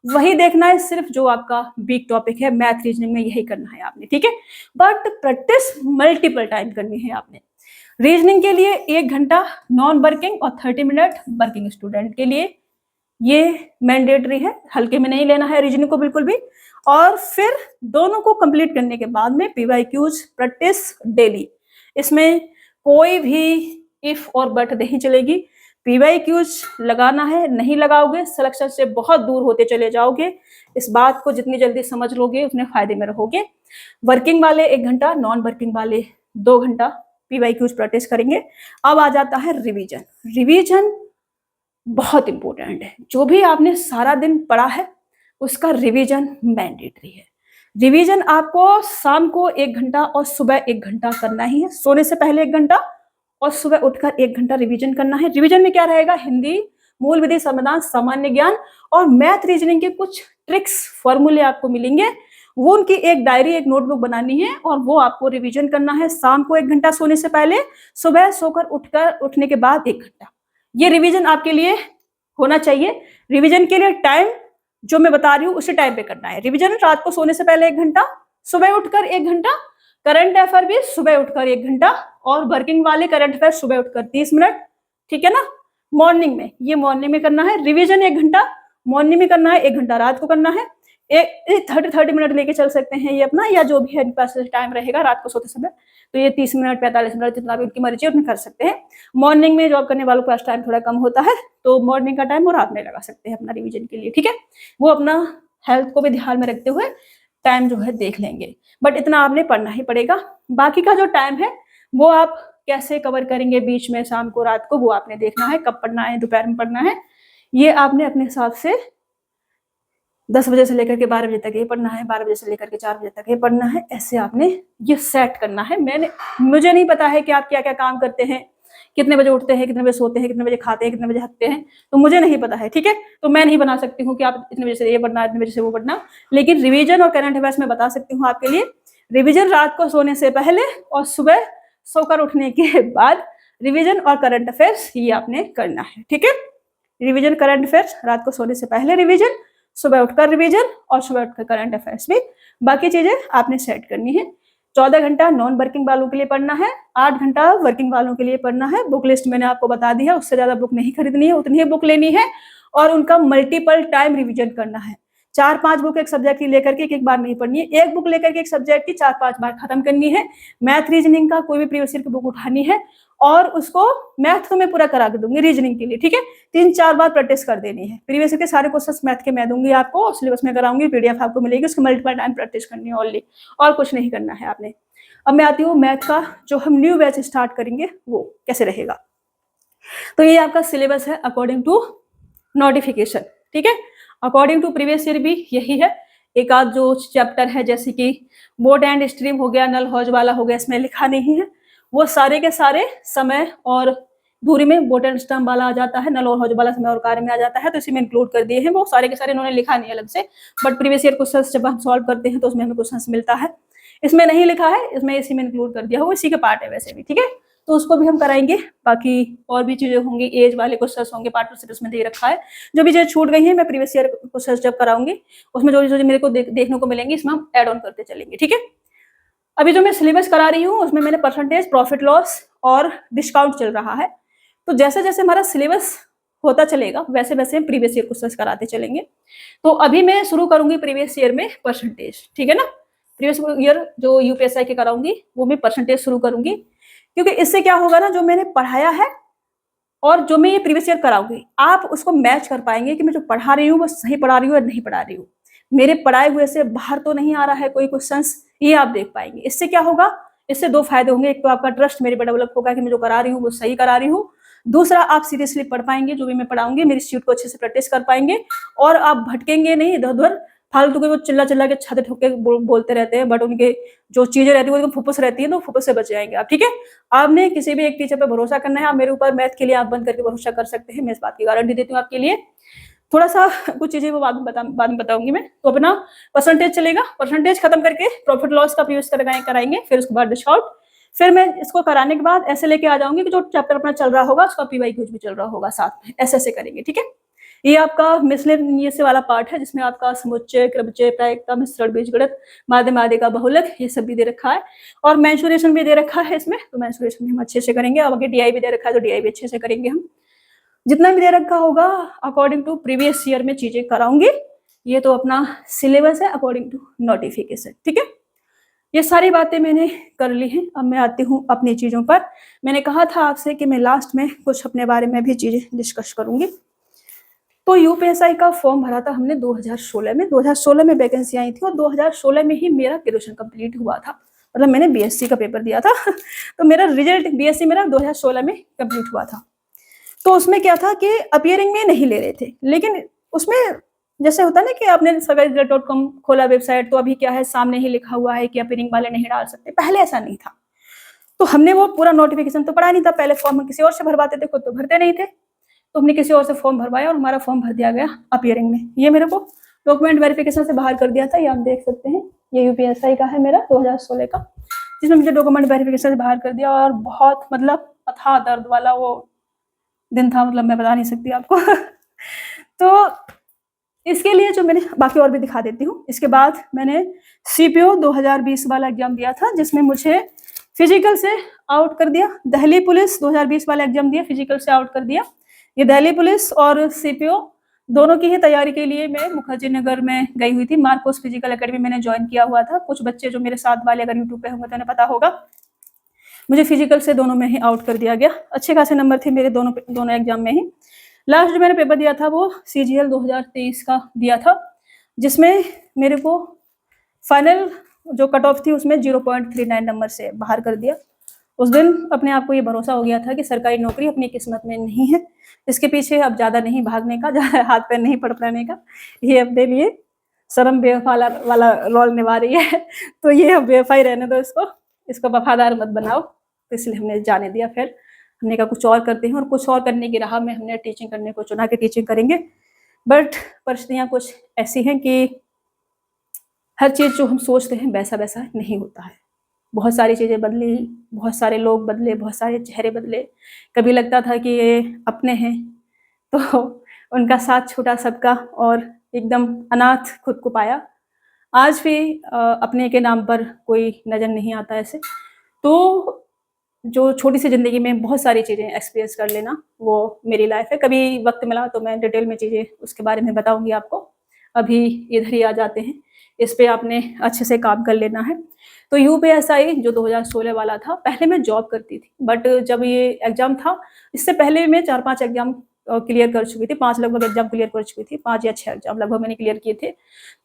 Speaker 1: वही देखना है, सिर्फ जो आपका वीक टॉपिक है मैथ रीजनिंग में यही करना है आपने, ठीक है। बट प्रैक्टिस मल्टीपल टाइम करनी है आपने। रीजनिंग के लिए 1 घंटा नॉन वर्किंग और 30 मिनट वर्किंग स्टूडेंट के लिए, ये मैंडेटरी है, हल्के में नहीं लेना है रीजनिंग को बिल्कुल भी। और फिर दोनों को कंप्लीट करने के बाद में पीवाईक्यूज प्रैक्टिस डेली, इसमें कोई भी इफ और बट नहीं चलेगी। पीवाईक्यूज लगाना है, नहीं लगाओगे सिलेक्शन से बहुत दूर होते चले जाओगे। इस बात को जितनी जल्दी समझ लोगे उतने फायदे में रहोगे। वर्किंग वाले 1 घंटा, नॉन वर्किंग वाले 2 घंटा पीवाईक्यूज प्रैक्टिस करेंगे। अब आ जाता है रिवीजन। रिवीजन बहुत इंपॉर्टेंट है, जो भी आपने सारा दिन पढ़ा है उसका रिवीजन मैंडेटरी है। रिवीजन आपको शाम को 1 घंटा और सुबह 1 घंटा करना ही है, सोने से पहले 1 घंटा और सुबह उठकर 1 घंटा रिवीजन करना है। रिवीजन में क्या रहेगा, हिंदी, मूल विधि, संविधान, सामान्य ज्ञान और मैथ रीजनिंग के कुछ ट्रिक्स फॉर्मूले आपको मिलेंगे, वो उनकी एक डायरी एक नोटबुक बनानी है और वो आपको रिवीजन करना है शाम को 1 घंटा सोने से पहले, सुबह सोकर उठने के बाद 1 घंटा। ये रिवीजन आपके लिए होना चाहिए। रिवीजन के लिए टाइम जो मैं बता रही हूँ उसी टाइम पे करना है। रिवीजन रात को सोने से पहले 1 घंटा, सुबह उठकर 1 घंटा, करंट अफेयर भी सुबह उठकर 1 घंटा और वर्किंग वाले करंट अफेयर सुबह उठकर 30 मिनट, ठीक है ना। मॉर्निंग में, ये मॉर्निंग में करना है रिवीजन, 1 घंटा मॉर्निंग में करना है, 1 घंटा रात को करना है। 30 मिनट लेके चल सकते हैं ये अपना, या जो भी है पास टाइम रहेगा रात को सोते समय, तो ये 30 मिनट 45 मिनट जितना भी उनकी मर्जी उतना कर सकते हैं। मॉर्निंग में जॉब करने वालों के पास टाइम थोड़ा कम होता है तो मॉर्निंग का टाइम वो रात में लगा सकते हैं अपना रिवीजन के लिए, ठीक है। वो अपना हेल्थ को भी ध्यान में रखते हुए टाइम जो है देख लेंगे, बट इतना आपने पढ़ना ही पड़ेगा। बाकी का जो टाइम है वो आप कैसे कवर करेंगे बीच में, शाम को, रात को, वो आपने देखना है, कब पढ़ना है, दोपहर में पढ़ना है, ये आपने अपने हिसाब से 10 बजे से लेकर के 12 बजे तक ये पढ़ना है, 12 बजे से लेकर के 4 बजे तक ये पढ़ना है, ऐसे आपने ये सेट करना है। मुझे नहीं पता है कि आप क्या क्या काम करते हैं, कितने बजे उठते हैं, कितने बजे सोते हैं, कितने बजे खाते हैं, कितने बजे हकते हैं, तो मुझे नहीं पता है, ठीक है। तो मैं नहीं बना सकती हूँ कि आप इतने बजे से ये पढ़ना, इतने बजे से वो पढ़ना, लेकिन रिवीजन और करंट अफेयर्स में बता सकती हूँ आपके लिए। रिवीजन रात को सोने से पहले और सुबह सोकर उठने के बाद रिवीजन और करंट अफेयर्स ये आपने करना है, ठीक है। रिवीजन करंट अफेयर्स रात को सोने से पहले रिवीजन, सुबह उठकर रिवीजन और सुबह उठकर करंट अफेयर्स भी, बाकी चीजें आपने सेट करनी है। 14 घंटा नॉन वर्किंग वालों के लिए पढ़ना है, 8 घंटा वर्किंग वालों के लिए पढ़ना है। बुक लिस्ट मैंने आपको बता दी है, उससे ज्यादा बुक नहीं खरीदनी है, उतनी ही बुक लेनी है और उनका मल्टीपल टाइम रिवीजन करना है। 4-5 बुक एक सब्जेक्ट की लेकर के एक बार नहीं पढ़नी है, एक बुक लेकर के एक सब्जेक्ट की 4-5 बार खत्म करनी है। मैथ रीजनिंग का कोई भी प्रीवियस ईयर की बुक उठानी है और उसको मैथ तो मैं पूरा करा के दूंगी रीजनिंग के लिए, ठीक है। 3-4 बार प्रैक्टिस कर देनी है। प्रीवियस ईयर के सारे क्वेश्चंस मैथ के मैं दूंगी आपको, सिलेबस में कराऊंगी, पीडीएफ आपको मिलेगी, उसको मल्टीपल टाइम प्रैक्टिस करनी है ओनली, और कुछ नहीं करना है आपने। अब मैं आती हूँ मैथ का जो हम न्यू बैच स्टार्ट करेंगे वो कैसे रहेगा। तो ये आपका सिलेबस है अकॉर्डिंग टू नोटिफिकेशन, ठीक है। अकॉर्डिंग टू प्रीवियस ईयर भी यही है। एक आध जो चैप्टर है जैसे कि बोट एंड स्ट्रीम हो गया, नल हौज वाला हो गया, इसमें लिखा नहीं है, वो सारे के सारे समय और दूरी में बोट एंड स्टम्प वाला आ जाता है, नल और हौज वाला समय और कार्य में आ जाता है, तो इसी में इंक्लूड कर दिए हैं। वो सारे के सारे इन्होंने लिखा नहीं अलग से, बट प्रीवियस ईयर क्वेश्चन जब हम सॉल्व करते हैं तो उसमें हमें क्वेश्चन मिलता है, इसमें नहीं लिखा है, इसमें इसी में इंक्लूड कर दिया हो, इसी के पार्ट है वैसे भी, ठीक है। तो उसको भी हम कराएंगे। बाकी और भी चीजें होंगी, एज वाले क्वेश्चन होंगे, पार्ट टू उसमें दे रखा है। जो भी चीजें छूट गई है मैं प्रीवियस ईयर क्वेश्चन जब कराऊंगी उसमें जो मेरे को देखने को मिलेंगे इसमें हम एड ऑन करते चलेंगे, ठीक है। अभी जो मैं सिलेबस करा रही हूँ उसमें मैंने परसेंटेज, प्रॉफिट लॉस और डिस्काउंट चल रहा है, तो जैसे जैसे हमारा सिलेबस होता चलेगा वैसे वैसे हम प्रीवियस ईयर क्वेश्चन कराते चलेंगे। तो अभी मैं शुरू करूंगी प्रीवियस ईयर में परसेंटेज, ठीक है ना। प्रीवियस ईयर जो यूपीएसआई के कराऊंगी वो मैं परसेंटेज शुरू करूंगी, क्योंकि इससे क्या होगा ना, जो मैंने पढ़ाया है और जो मैं ये प्रीवियस ईयर कराऊंगी आप उसको मैच कर पाएंगे कि मैं जो पढ़ा रही हूँ वो सही पढ़ा रही हूँ या नहीं पढ़ा रही हूँ। मेरे पढ़ाए हुए से बाहर तो नहीं आ रहा है कोई क्वेश्चंस, ये आप देख पाएंगे। इससे क्या होगा, इससे दो फायदे होंगे। एक तो आपका ट्रस्ट मेरे पे डेवलप होगा कि मैं जो करा रही हूँ वो सही करा रही हूँ। दूसरा, आप सीरियसली पढ़ पाएंगे, जो भी मैं पढ़ाऊंगी मेरी शीट को अच्छे से प्रैक्टिस कर पाएंगे, और आप भटकेंगे नहीं इधर उधर फालतू के। वो चिल्ला चिल्ला के छाते ठोक के बोलते रहते हैं, बट उनके जो चीजें रहती है वो एकदम फुफुस रहती है, तो फुफुस से बच जाएंगे आप। ठीक है, आपने किसी भी एक टीचर पे भरोसा करना है। आप मेरे ऊपर मैथ के लिए आप बंद करके भरोसा कर सकते हैं, मैं इस बात की गारंटी देती हूँ आपके लिए। थोड़ा सा कुछ चीजें वो बाद में बताऊंगी मैं। तो अपना परसेंटेज चलेगा, परसेंटेज खत्म करके प्रॉफिट लॉस का यूज कराएंगे, फिर उसके बाद डिस्काउंट। फिर मैं इसको कराने के बाद ऐसे लेके आ जाऊंगी कि जो चैप्टर अपना चल रहा होगा उसका पीवाईक्यूज भी चल रहा होगा साथ में, ऐसे करेंगे। ठीक है, ये आपका मिसलेनियस वाला पार्ट है, जिसमें आपका समुच्चय, क्रमचय, प्रायिकता, मिश्रण, बीजगणित, माध्य, माध्यिका, बहुलक, ये सब भी दे रखा है, और मेंसुरेशन भी दे रखा है इसमें, तो मेंसुरेशन भी हम अच्छे से करेंगे। अब आगे डीआई भी दे रखा है, तो डीआई भी अच्छे से करेंगे हम। जितना भी दे रखा होगा अकॉर्डिंग टू प्रीवियस ईयर में चीजें कराऊंगी। ये तो अपना सिलेबस है अकॉर्डिंग टू नोटिफिकेशन। ठीक है, ये सारी बातें मैंने कर ली हैं। अब मैं आती हूँ अपनी चीजों पर। मैंने कहा था आपसे कि मैं लास्ट में कुछ अपने बारे में भी चीजें डिस्कस करूंगी। तो यूपीएसआई का फॉर्म भरा था हमने 2016 में। 2016 में वैकेंसी आई थी, और 2016 में ही मेरा ग्रेजुएशन कंप्लीट हुआ था, मतलब मैंने बीएससी का पेपर दिया था तो मेरा रिजल्ट बीएससी मेरा 2016 में कंप्लीट हुआ था। तो उसमें क्या था कि अपीयरिंग में नहीं ले रहे थे, लेकिन उसमें जैसे होता है ना कि आपने सरकारी.com खोला वेबसाइट, तो अभी क्या है, सामने ही लिखा हुआ है कि अपीयरिंग वाले नहीं डाल सकते। पहले ऐसा नहीं था, तो हमने वो पूरा नोटिफिकेशन तो पढ़ा नहीं था। पहले फॉर्म हम किसी और से भरवाते थे, खुद तो भरते नहीं थे, तो हमने किसी और से फॉर्म भरवाया और हमारा फॉर्म भर दिया गया अपीयरिंग में। ये मेरे को डॉक्यूमेंट वेरिफिकेशन से बाहर कर दिया था, ये आप देख सकते हैं। ये यूपीएसआई का है मेरा 2016 का, जिसमें मुझे डॉक्यूमेंट वेरिफिकेशन से बाहर कर दिया, और बहुत मतलब अथाह दर्द वाला वो दिन था, मतलब मैं बता नहीं सकती आपको तो इसके लिए जो मैंने बाकी और भी दिखा देती हूँ। इसके बाद मैंने सीपीओ 2020 वाला एग्जाम दिया था, जिसमें मुझे फिजिकल से आउट कर दिया। दिल्ली पुलिस 2020 वाला एग्जाम दिया, फिजिकल से आउट कर दिया। ये दिल्ली पुलिस और सीपीओ दोनों की ही तैयारी के लिए मैं मुखर्जी नगर में गई हुई थी। मार्कोस फिजिकल एकेडमी मैंने ज्वाइन किया हुआ था। कुछ बच्चे जो मेरे साथ वाले अगर यूट्यूब पे होंगे तो उन्हें पता होगा, मुझे फिजिकल से दोनों में ही आउट कर दिया गया। अच्छे खासे नंबर थे मेरे दोनों एग्जाम में ही। लास्ट जो मैंने पेपर दिया था वो सीजीएल 2023 का दिया था, जिसमें मेरे को फाइनल जो कट ऑफ थी उसमें 0.39 नंबर से बाहर कर दिया। उस दिन अपने आप को ये भरोसा हो गया था कि सरकारी नौकरी अपनी किस्मत में नहीं है, इसके पीछे अब ज़्यादा नहीं भागने का, ज़्यादा हाथ पैर नहीं पड़पड़ाने का। ये अपने लिए शर्म बेवफा वाला रोल निभा रही है तो ये अब बेवफा ही रहने दो, इसको वफादार मत बनाओ। तो इसलिए हमने जाने दिया। फिर हमने कहा कुछ और करते हैं, और कुछ और करने की राह में हमने टीचिंग करने को चुना कि टीचिंग करेंगे। बट परिस्थितियाँ कुछ ऐसी हैं कि हर चीज़ जो हम सोचते हैं वैसा वैसा नहीं होता है। बहुत सारी चीज़ें बदली, बहुत सारे लोग बदले, बहुत सारे चेहरे बदले। कभी लगता था कि ये अपने हैं, तो उनका साथ छूटा सबका, और एकदम अनाथ खुद को पाया। आज भी अपने के नाम पर कोई नज़र नहीं आता ऐसे। तो जो छोटी सी ज़िंदगी में बहुत सारी चीज़ें एक्सपीरियंस कर लेना, वो मेरी लाइफ है। कभी वक्त मिला तो मैं डिटेल में चीज़ें उसके बारे में बताऊंगी आपको। अभी इधर ही आ जाते हैं, इस पे आपने अच्छे से काम कर लेना है। तो यूपीएसआई जो 2016 वाला था, पहले मैं जॉब करती थी, बट जब ये एग्ज़ाम था, इससे पहले मैं 4-5 एग्ज़ाम क्लियर कर चुकी थी। 5 लगभग एग्ज़ाम क्लियर कर चुकी थी, 5 या 6 एग्ज़ाम लगभग मैंने क्लियर किए थे।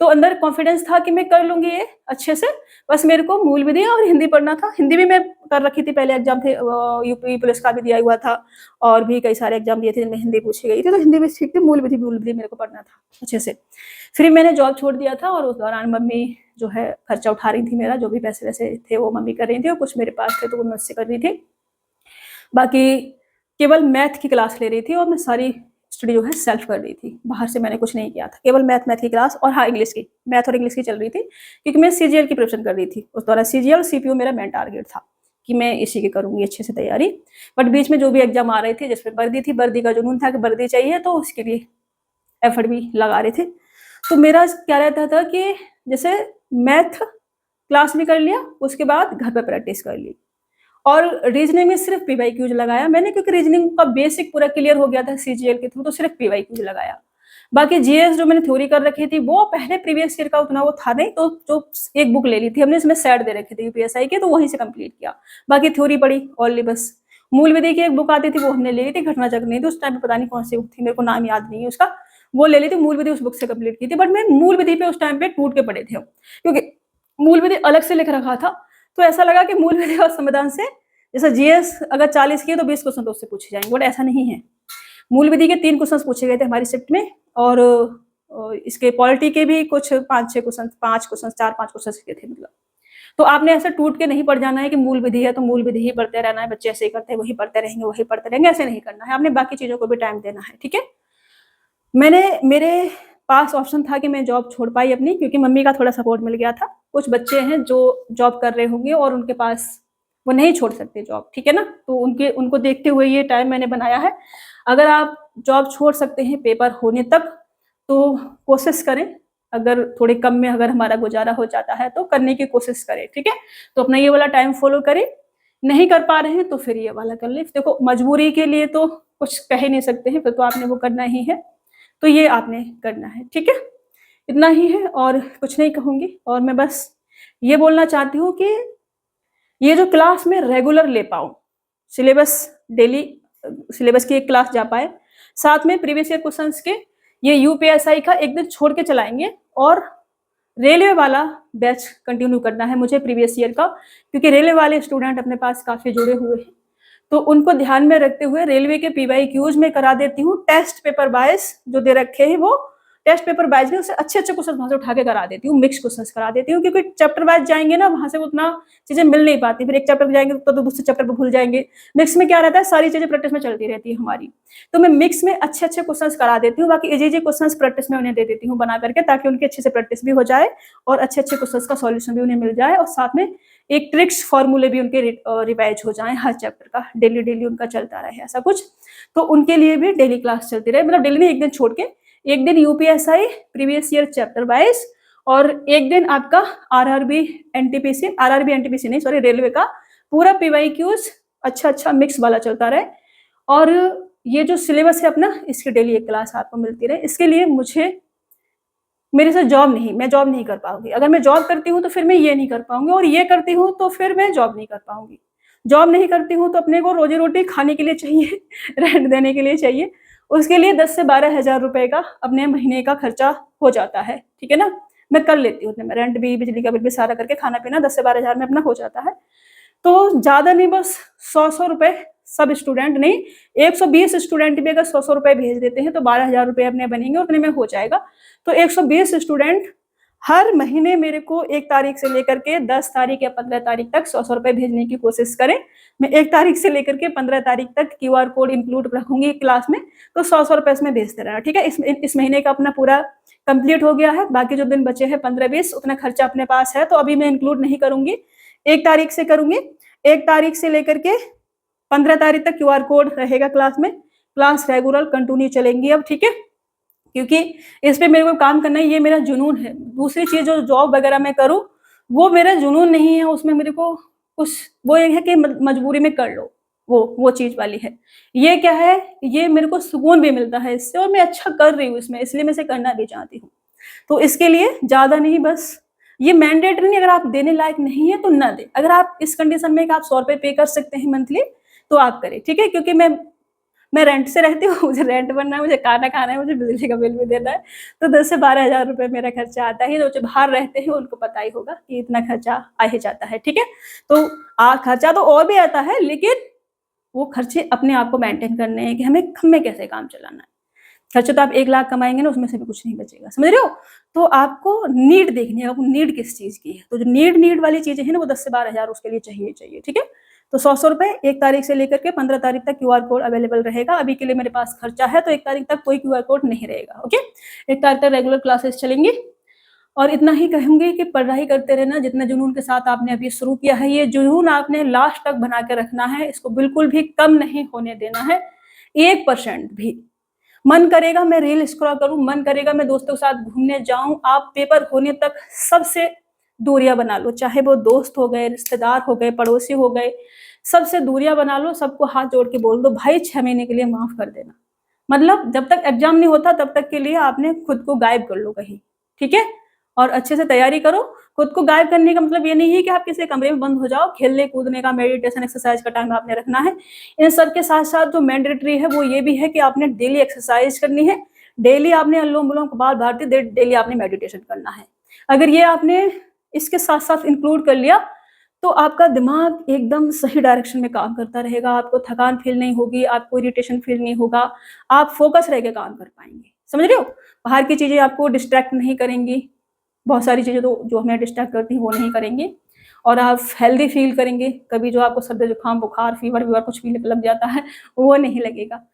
Speaker 1: तो अंदर कॉन्फिडेंस था कि मैं कर लूँगी ये अच्छे से। बस मेरे को मूल विधि और हिंदी पढ़ना था। हिंदी भी मैं कर रखी थी, पहले एग्ज़ाम थे, यूपी पुलिस का भी दिया हुआ था, और भी कई सारे एग्ज़ाम दिए थे जिनमें हिंदी पूछी गई थी, तो हिंदी भी ठीक थी। मूल विधि मेरे को पढ़ना था अच्छे से। फिर मैंने जॉब छोड़ दिया था, और उस दौरान मम्मी जो है खर्चा उठा रही थी मेरा, जो भी पैसे वैसे थे वो मम्मी कर रही थी, और कुछ मेरे पास थे तो वो मैं उससे कर रही थी। बाकी केवल मैथ की क्लास ले रही थी, और मैं सारी स्टडी जो है सेल्फ कर रही थी। बाहर से मैंने कुछ नहीं किया था, केवल मैथ की क्लास, और हाँ इंग्लिश की, मैथ और इंग्लिश की चल रही थी, क्योंकि मैं सीजीएल की प्रिपरेशन कर रही थी उस दौरान। सीजीएल सीपीओ मेरा मेन टारगेट था कि मैं इसी की करूँगी अच्छे से तैयारी। बट बीच में जो भी एग्जाम आ रहे थे, जिसमें वर्दी थी, वर्दी का जुनून था कि वर्दी चाहिए, तो उसके लिए एफर्ट भी लगा रहे थे। तो मेरा क्या रहता था कि जैसे मैथ क्लास भी कर लिया, उसके बाद घर पर प्रैक्टिस कर ली, और रीजनिंग में सिर्फ पीवाईक्यूज लगाया मैंने, क्योंकि रीजनिंग का बेसिक पूरा क्लियर हो गया था सीजीएल के थ्रू, तो सिर्फ पीवाईक्यूज लगाया। बाकी जीएस जो मैंने थ्योरी कर रखी थी, वो पहले प्रीवियस ईयर का उतना वो था नहीं, तो जो एक बुक ले ली थी हमने, इसमें सेट दे रखे थे यूपीएसआई के, तो वहीं से कंप्लीट किया। बाकी थ्योरी पढ़ी ओनली बस। मूल विधि की एक बुक आती थी, वो हमने ले ली थी, घटना चक्र नहीं थी उस टाइम पे, पता नहीं कौन सी बुक थी, मेरे को नाम याद नहीं है उसका, वो ले ली थी, मूल विधि उस बुक से कंप्लीट की थी, बट मैं मूल विधि पे उस टाइम पे टूट के पड़े थे, क्योंकि मूल विधि अलग से लिख रखा था। तो ऐसा लगा कि मूल विधि और संविधान से, जैसे जीएस अगर 40 किए तो 20 क्वेश्चन तो उससे पूछे जाएंगे, बट ऐसा नहीं है। मूल विधि के 3 क्वेश्चन पूछे गए थे हमारी शिफ्ट में, और इसके पॉलिटी के भी कुछ 5-6 क्वेश्चन, 5 क्वेश्चन, 4-5 क्वेश्चन के थे मतलब। तो आपने ऐसे टूट के नहीं पढ़ जाना है कि मूल विधि है तो मूल विधि ही पढ़ते रहना है, बच्चे ऐसे ही करते हैं, वही पढ़ते रहेंगे, वही पढ़ते रहेंगे, ऐसे नहीं करना है। आपने बाकी चीजों को भी टाइम देना है, ठीक है। मेरे पास ऑप्शन था कि मैं जॉब छोड़ पाई अपनी, क्योंकि मम्मी का थोड़ा सपोर्ट मिल गया था। कुछ बच्चे हैं जो जॉब कर रहे होंगे और उनके पास वो नहीं छोड़ सकते जॉब, ठीक है ना, तो उनको देखते हुए ये टाइम मैंने बनाया है। अगर आप जॉब छोड़ सकते हैं पेपर होने तक तो कोशिश करें, अगर थोड़े कम में अगर हमारा गुजारा हो जाता है तो करने की कोशिश करें, ठीक है। तो अपना ये वाला टाइम फॉलो करें, नहीं कर पा रहे हैं तो फिर ये वाला कर ले। देखो मजबूरी के लिए तो कुछ कह ही नहीं सकते हैं, फिर तो आपने वो करना ही है, तो ये आपने करना है, ठीक है। इतना ही है और कुछ नहीं कहूंगी। और मैं बस ये बोलना चाहती हूँ कि ये जो क्लास में रेगुलर ले पाऊँ, सिलेबस डेली सिलेबस की एक क्लास जा पाए, साथ में प्रीवियस ईयर क्वेश्चंस के ये यूपीएसआई का एक दिन छोड़ के चलाएंगे, और रेलवे वाला बैच कंटिन्यू करना है मुझे प्रीवियस ईयर का, क्योंकि रेलवे वाले स्टूडेंट अपने पास काफी जुड़े हुए हैं, तो उनको ध्यान में रखते हुए रेलवे के पीवाईक्यूज में करा देती हूँ। टेस्ट पेपर वाइज जो दे रखे हैं वो टेस्ट पेपर वाइज में उससे अच्छे क्वेश्चन वहां से उठा के करा देती हूँ, मिक्स क्वेश्चन करा देती हूँ, क्योंकि चैप्टर वाइज जाएंगे ना वहां से उतना चीजें मिल नहीं पाती, फिर एक चैप्टर जाएंगे तो दूसरे चैप्टर पर भूल जाएंगे। मिक्स में क्या रहता है, सारी चीजें प्रैक्टिस में चलती रहती है हमारी, तो मैं मिक्स में अच्छे क्वेश्चन करा देती हूँ, बाकी इजी क्वेश्चन प्रैक्टिस में उन्हें दे देती हूँ बना करके, ताकि उनकी अच्छे से प्रैक्टिस भी हो जाए और अच्छे क्वेश्चन का सॉल्यूशन भी उन्हें मिल जाए, और साथ में एक ट्रिक्स फॉर्मूले भी उनके रिवाइज हो जाए हर चैप्टर का, डेली उनका चलता रहे ऐसा कुछ। तो उनके लिए भी डेली क्लास चलती रहे, मतलब डेली नहीं, एक दिन छोड़ के, एक दिन UPSI previous year chapter wise, और एक दिन आपका आरआरबी एनटीपीसी नहीं सॉरी रेलवे का पूरा पीवाईक्यूज अच्छा मिक्स वाला चलता रहे। और ये जो सिलेबस है अपना, इसकी डेली एक क्लास आपको मिलती रहे। इसके लिए मेरे से मैं जॉब नहीं कर पाऊंगी। अगर मैं जॉब करती हूँ तो फिर मैं ये नहीं कर पाऊंगी, और ये करती हूँ तो फिर मैं जॉब नहीं कर पाऊंगी। जॉब नहीं करती हूँ तो अपने को रोजी रोटी खाने के लिए चाहिए रेंट देने के लिए चाहिए, उसके लिए 10 से 12 हजार रुपए का अपने महीने का खर्चा हो जाता है, ठीक है ना। मैं कर लेती हूँ, रेंट भी, बिजली का बिल भी सारा करके, खाना पीना 10 से 12 हजार में अपना हो जाता है। तो ज्यादा नहीं, बस 100 रुपए सब स्टूडेंट नहीं, 120 स्टूडेंट भी अगर 100 रुपए भेज देते हैं तो 12 हजार रुपए अपने बनेंगे, उतने में हो जाएगा। तो 120 स्टूडेंट हर महीने मेरे को 1 तारीख से लेकर के 10 तारीख या 15 तारीख तक 100 रुपए भेजने की कोशिश करें। मैं 1 तारीख से लेकर के 15 तारीख तक QR कोड इंक्लूड रखूंगी क्लास में, तो 100 रुपए इसमें भेजते रहना, ठीक है। इस महीने का अपना पूरा कंप्लीट हो गया है, बाकी जो दिन बचे हैं 15-20, उतना खर्चा अपने पास है, तो अभी मैं इंक्लूड नहीं करूंगी, 1 तारीख से करूंगी। 1 तारीख से लेकर के 15 तारीख तक QR कोड रहेगा क्लास में, क्लास रेगुलर कंटिन्यू चलेंगी अब, ठीक है। क्योंकि इस पे मेरे को काम करना है, ये मेरा जुनून है। दूसरी चीज जो जॉब वगैरह मैं करूँ वो मेरा जुनून नहीं है, उसमें मेरे को कुछ वो ये है कि मजबूरी में कर लो, वो चीज वाली है। ये क्या है, ये मेरे को सुकून भी मिलता है इससे, और मैं अच्छा कर रही हूँ इसमें, इसलिए मैं इसे करना भी चाहती हूँ। तो इसके लिए ज्यादा नहीं, बस ये मैंडेटरी नहीं, अगर आप देने लायक नहीं है तो ना दे। अगर आप इस कंडीशन में आप 100 रुपए पे कर सकते हैं मंथली तो आप करें, ठीक है। क्योंकि मैं रेंट से रहती हूँ, मुझे रेंट भरना है, मुझे खाना खाना है, मुझे बिजली का बिल भी देना है, तो 10 से 12 हजार रुपए मेरा खर्चा आता है। जो बाहर रहते हैं उनको पता ही होगा कि इतना खर्चा आ ही जाता है, ठीक है। तो खर्चा तो और भी आता है, लेकिन वो खर्चे अपने आप को मेंटेन करने हैं कि हमें कैसे काम चलाना है। खर्चे तो आप 1 लाख कमाएंगे ना, उसमें से भी कुछ नहीं बचेगा, समझ रहे हो। तो आपको नीड देखनी है, आपको नीड किस चीज की है, तो जो नीड वाली चीजें हैं ना, वो 10 से 12 हजार उसके लिए चाहिए, ठीक है। तो 100 रुपए 1 तारीख से लेकर के 15 तारीख तक QR कोड अवेलेबल रहेगा। अभी के लिए मेरे पास खर्चा है, तो 1 तारीख तक कोई QR कोड नहीं रहेगा, ओके। 1 तारीख तक रेगुलर क्लासेस चलेंगी, और इतना ही कहूंगी कि पढ़ाई करते रहना। जितना जुनून के साथ आपने अभी शुरू किया है, ये जुनून आपने लास्ट तक बना के रखना है, इसको बिल्कुल भी कम नहीं होने देना है, 1% भी। मन करेगा मैं रील स्क्रॉल करूं, मन करेगा मैं दोस्तों के साथ घूमने जाऊं, आप पेपर होने तक सबसे दूरियां बना लो, चाहे वो दोस्त हो गए, रिश्तेदार हो गए, पड़ोसी हो गए, सबसे दूरियां बना लो। सबको हाथ जोड़ के बोल दो, भाई 6 महीने के लिए माफ कर देना, मतलब जब तक एग्जाम नहीं होता तब तक के लिए आपने खुद को गायब कर लो कहीं, ठीक है। और अच्छे से तैयारी करो। खुद को गायब करने का मतलब ये नहीं है कि आप किसी कमरे में बंद हो जाओ, खेलने कूदने का, मेडिटेशन एक्सरसाइज का टाइम आपने रखना है। इन सब के साथ साथ जो मैंडेटरी है वो ये भी है कि आपने डेली एक्सरसाइज करनी है, डेली आपने अनुलोम विलोम कपाल भारती डेली आपने मेडिटेशन करना है। अगर ये आपने इसके साथ साथ इंक्लूड कर लिया तो आपका दिमाग एकदम सही डायरेक्शन में काम करता रहेगा, आपको थकान फील नहीं होगी, आपको इरिटेशन फील नहीं होगा, आप फोकस रह के काम कर पाएंगे। समझ रहे हो? बाहर की चीजें आपको डिस्ट्रैक्ट नहीं करेंगी, बहुत सारी चीजें तो जो हमें डिस्ट्रैक्ट करती हैं वो नहीं करेंगे, और आप हेल्दी फील करेंगे। कभी जो आपको सर्दी जुकाम बुखार फीवर वीवर कुछ भी लग जाता है वो नहीं लगेगा।